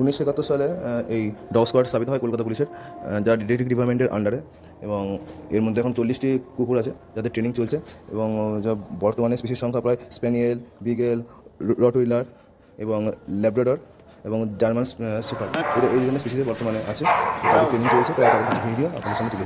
1971 সালে এই dog squad স্থাপিত হয় কলকাতা পুলিশের, যা ডিটেকটিভ ডিপার্টমেন্টের আন্ডারে, এবং এর মধ্যে এখন 40টি কুকুর আছে যাদের ট্রেনিং চলছে, এবং যা বর্তমানে স্পিসির সংখ্যা প্রায় স্প্যানিয়েল, বিগেল, রটউইলার এবং ল্যাব্রাডর এবং জার্মান শেফার্ড, এই ধরনের স্পিসিসে বর্তমানে আছে। তাদের ট্রেনিং চলছে, তাই তাদের কিছু ভিডিও আপনাদের সামনে তুলে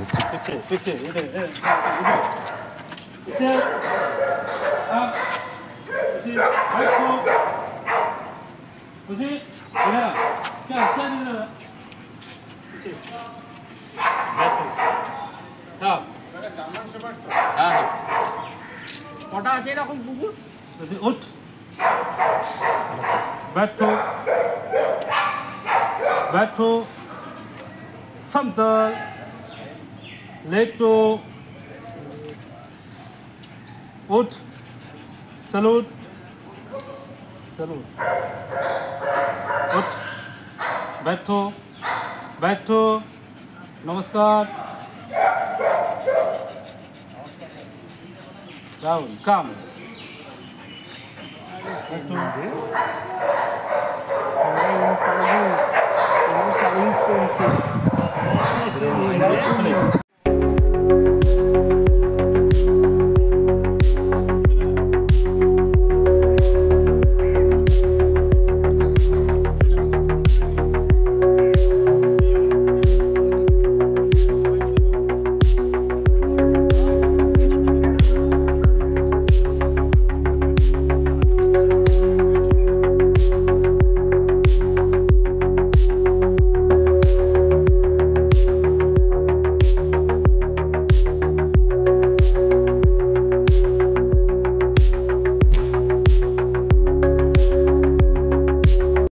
কটা আছে এরকম কুকুর? উঠ, बैठो बैठो, समतल, लेटो, उठ, सलूट, सलूट, उठ, बैठो, बैठो, नमस्कार, डाउन, कम, बैठो।